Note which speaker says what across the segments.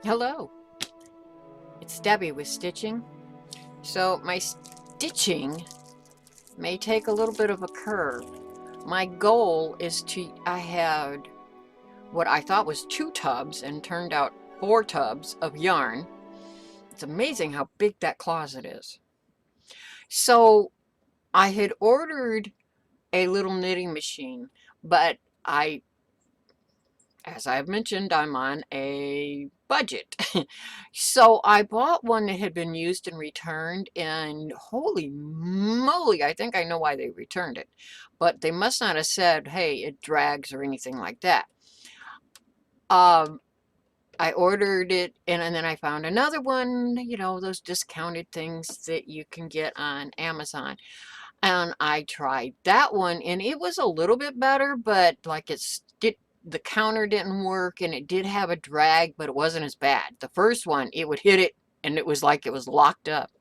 Speaker 1: Hello, it's Debbie with stitching. So my stitching may take a little bit of a curve. My goal is I had what I thought was 2 tubs and turned out 4 tubs of yarn. It's amazing how big that closet is. So I had ordered a little knitting machine, but as I've mentioned, I'm on a budget. So I bought one that had been used and returned, and holy moly, I think I know why they returned it. But they must not have said, hey, it drags or anything like that. Um, I ordered it, and then I found another one, those discounted things that you can get on Amazon. And I tried that one, and it was a little bit better, but like the counter didn't work, and it did have a drag, but it wasn't as bad. The first one, it would hit it, and it was like it was locked up.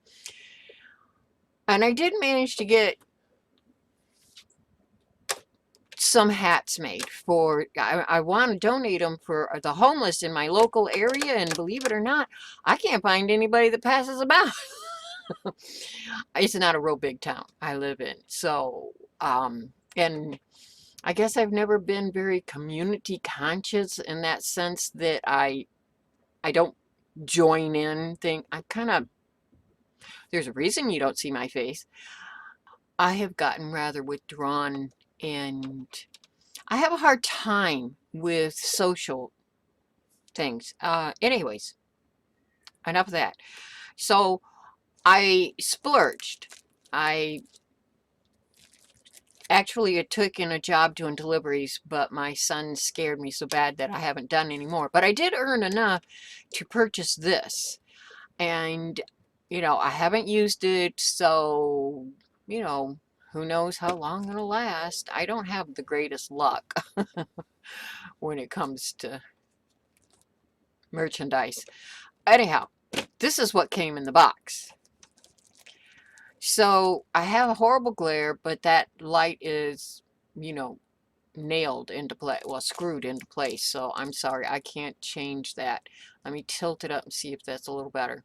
Speaker 1: And I did manage to get some hats made I want to donate them for the homeless in my local area, and believe it or not, I can't find anybody that passes them out. It's not a real big town I live in, so and I guess I've never been very community conscious in that sense that I don't join in thing. I kind of there's a reason you don't see my face. I have gotten rather withdrawn, and I have a hard time with social things. Anyways, enough of that. So I splurged. I Actually, it took in a job doing deliveries, but my son scared me so bad that I haven't done any more. But I did earn enough to purchase this. And, I haven't used it, so, who knows how long it'll last. I don't have the greatest luck when it comes to merchandise. Anyhow, this is what came in the box. So I have a horrible glare, but that light is, you know, nailed into place, well, screwed into place. So I'm sorry, I can't change that. Let me tilt it up and see if that's a little better.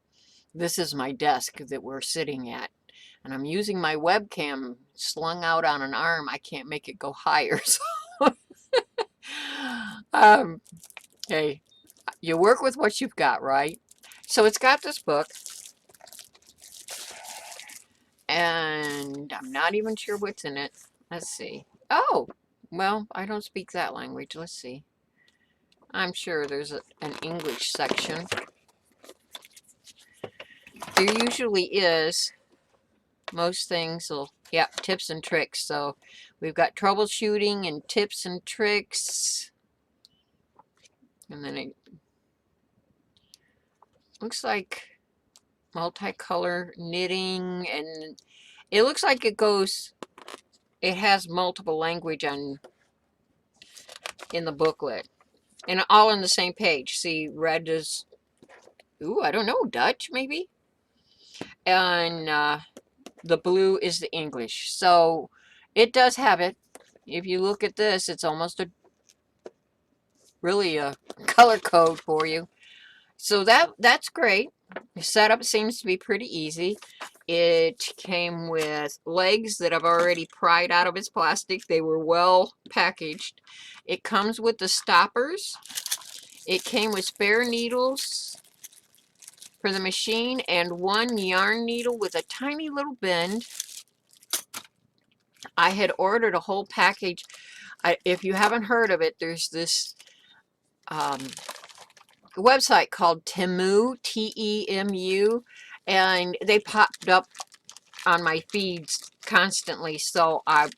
Speaker 1: This is my desk that we're sitting at, and I'm using my webcam slung out on an arm. I can't make it go higher. So, um, hey, you work with what you've got, right? So it's got this book, and I'm not even sure what's in it. Let's see. Oh, well, I don't speak that language. Let's see. I'm sure there's an English section. There usually is. Most things will, yeah, tips and tricks. So we've got troubleshooting and tips and tricks. And then it looks like multicolor knitting, and it looks like it has multiple language in the booklet. And all on the same page. See, red is, ooh, I don't know, Dutch maybe? And the blue is the English. So it does have it. If you look at this, it's almost really a color code for you. So that's great. The setup seems to be pretty easy. It came with legs that I've already pried out of its plastic. They were well packaged. It comes with the stoppers. It came with spare needles for the machine and one yarn needle with a tiny little bend. I had ordered a whole package. If you haven't heard of it, there's this website called Temu, Temu, and they popped up on my feeds constantly. So I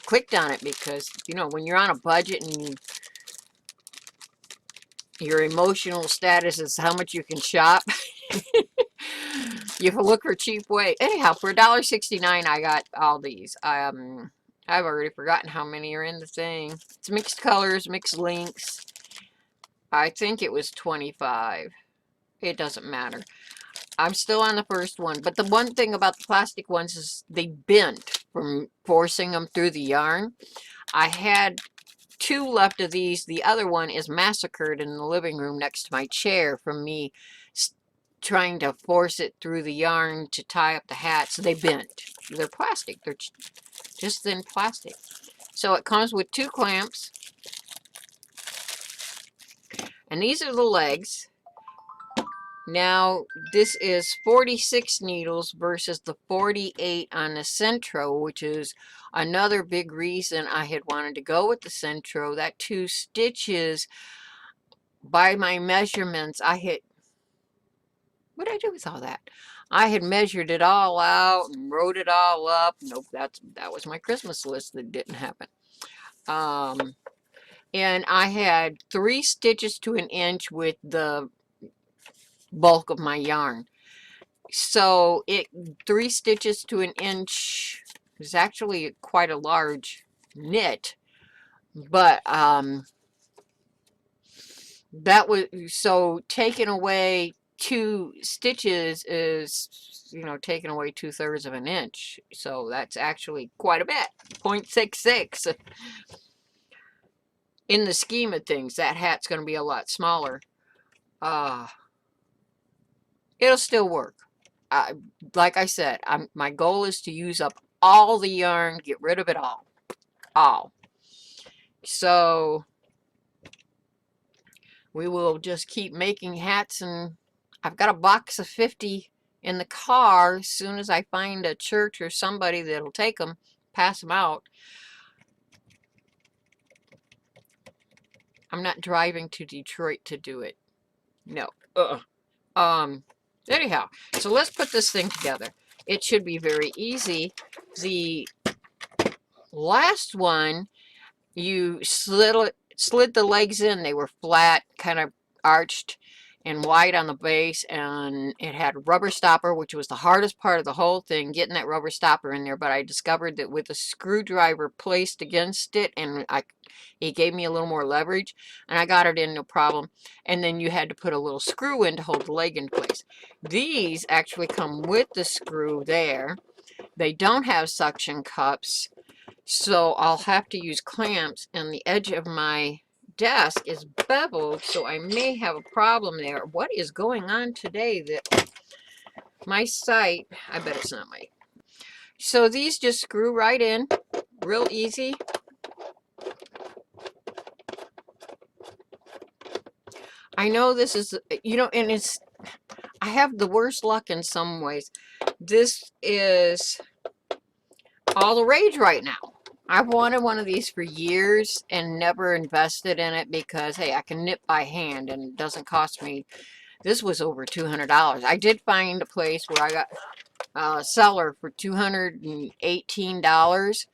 Speaker 1: clicked on it because, when you're on a budget and your emotional status is how much you can shop, you look for cheap way. Anyhow, for $1.69, I got all these. I've already forgotten how many are in the thing. It's mixed colors, mixed links. I think it was 25. It doesn't matter. I'm still on the first one. But the one thing about the plastic ones is they bent from forcing them through the yarn. I had 2 left of these. The other one is massacred in the living room next to my chair from me trying to force it through the yarn to tie up the hats. They bent. They're plastic. They're just thin plastic. So it comes with 2 clamps. And these are the legs. Now, this is 46 needles versus the 48 on the Centro, which is another big reason I had wanted to go with the Centro. That 2 stitches, by my measurements, I had, what did I do with all that? I had measured it all out and wrote it all up. Nope, that was my Christmas list that didn't happen. And I had 3 stitches to an inch with the bulk of my yarn. So 3 stitches to an inch is actually quite a large knit, but that was, so taking away 2 stitches is, you know, taking away 2/3 of an inch. So that's actually quite a bit. 0.66. In the scheme of things, that hat's going to be a lot smaller. It'll still work. Like I said, my goal is to use up all the yarn, get rid of it all. So we will just keep making hats, and I've got a box of 50 in the car. As soon as I find a church or somebody that'll take them, pass them out. I'm not driving to Detroit to do it. No. Anyhow, so let's put this thing together. It should be very easy. The last one, you slid the legs in. They were flat, kind of arched and wide on the base, and it had a rubber stopper, which was the hardest part of the whole thing, getting that rubber stopper in there. But I discovered that with a screwdriver placed against it, and it gave me a little more leverage, and I got it in no problem. And then you had to put a little screw in to hold the leg in place. These actually come with the screw there. They don't have suction cups, so I'll have to use clamps, and the edge of my desk is beveled, so I may have a problem there. What is going on today that my site, I bet it's not my, so these just screw right in, real easy. I know this is, you know, and it's, I have the worst luck in some ways. This is all the rage right now. I've wanted one of these for years and never invested in it because, hey, I can knit by hand and it doesn't cost me. This was over $200. I did find a place where I got a seller for $218,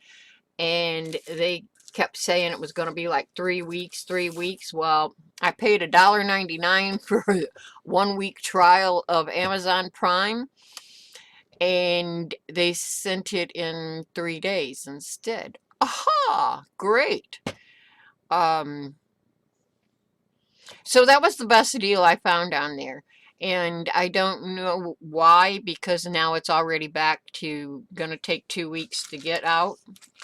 Speaker 1: and they kept saying it was going to be like 3 weeks. Well, I paid $1.99 for a 1-week trial of Amazon Prime, and they sent it in 3 days instead. Aha! Great. So that was the best deal I found on there. And I don't know why, because now it's already back to going to take 2 weeks to get out.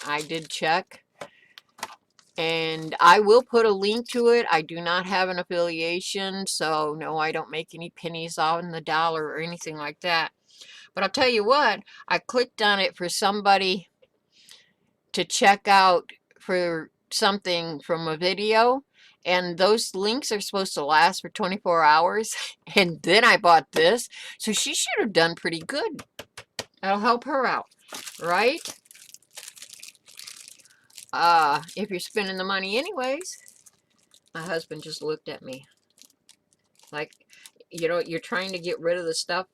Speaker 1: I did check. And I will put a link to it. I do not have an affiliation, so no, I don't make any pennies on the dollar or anything like that. But I'll tell you what, I clicked on it for somebody to check out for something from a video, and those links are supposed to last for 24 hours, and then I bought this, so she should have done pretty good. That'll help her out, right? If you're spending the money anyways. My husband just looked at me like, you know, you're trying to get rid of the stuff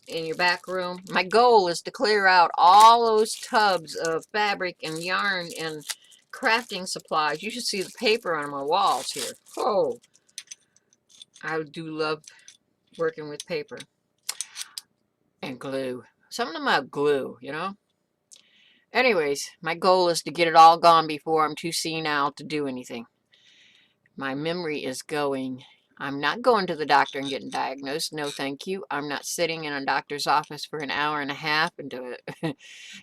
Speaker 1: in your back room. My goal is to clear out all those tubs of fabric and yarn and crafting supplies. You should see the paper on my walls here. Oh, I do love working with paper and glue. Something about glue, you know. Anyways, my goal is to get it all gone before I'm too senile to do anything. My memory is going. I'm not going to the doctor and getting diagnosed. No, thank you. I'm not sitting in a doctor's office for an hour and a half and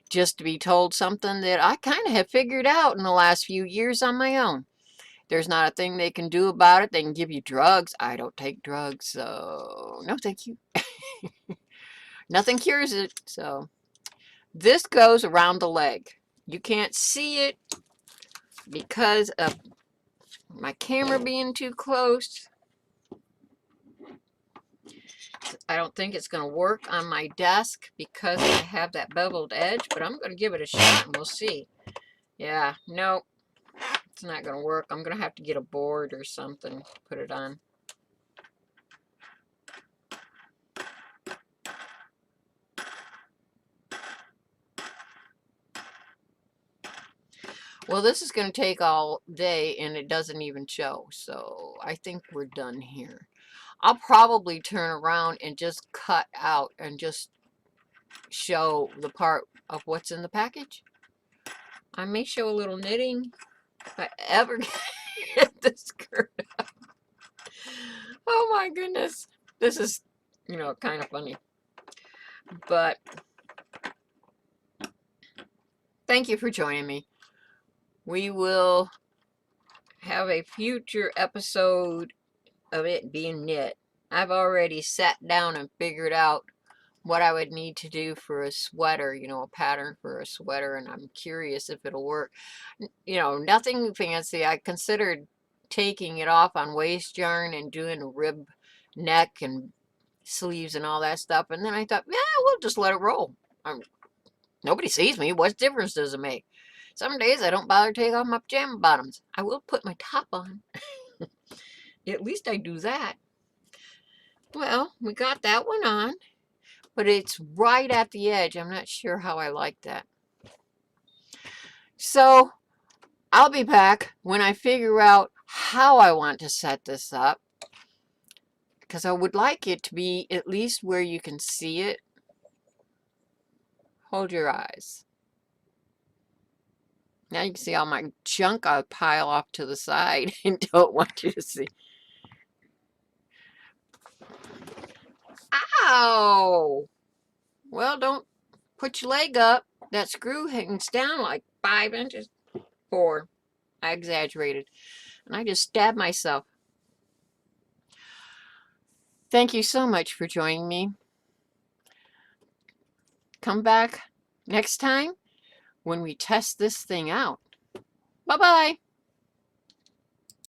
Speaker 1: just to be told something that I kind of have figured out in the last few years on my own. There's not a thing they can do about it. They can give you drugs. I don't take drugs, so no, thank you. Nothing cures it. So this goes around the leg. You can't see it because of my camera being too close. I don't think it's going to work on my desk because I have that beveled edge, but I'm going to give it a shot and we'll see. Yeah, no, it's not going to work. I'm going to have to get a board or something, put it on. Well, this is going to take all day and it doesn't even show, so I think we're done here. I'll probably turn around and just cut out and just show the part of what's in the package. I may show a little knitting if I ever get this skirt up. Oh my goodness. This is, kind of funny. But thank you for joining me. We will have a future episode of it being knit. I've already sat down and figured out what I would need to do for a sweater, a pattern for a sweater, and I'm curious if it'll work. Nothing fancy. I considered taking it off on waist yarn and doing a rib neck and sleeves and all that stuff, and then I thought, yeah, we'll just let it roll. Nobody sees me. What difference does it make? Some days I don't bother to take off my pajama bottoms. I will put my top on. At least I do that. Well, we got that one on, but it's right at the edge. I'm not sure how I like that. So I'll be back when I figure out how I want to set this up, because I would like it to be at least where you can see it. Hold your eyes. Now you can see all my junk I pile off to the side and don't want you to see. Ow! Well, don't put your leg up. That screw hangs down like 5 inches. 4. I exaggerated. And I just stabbed myself. Thank you so much for joining me. Come back next time when we test this thing out. Bye-bye.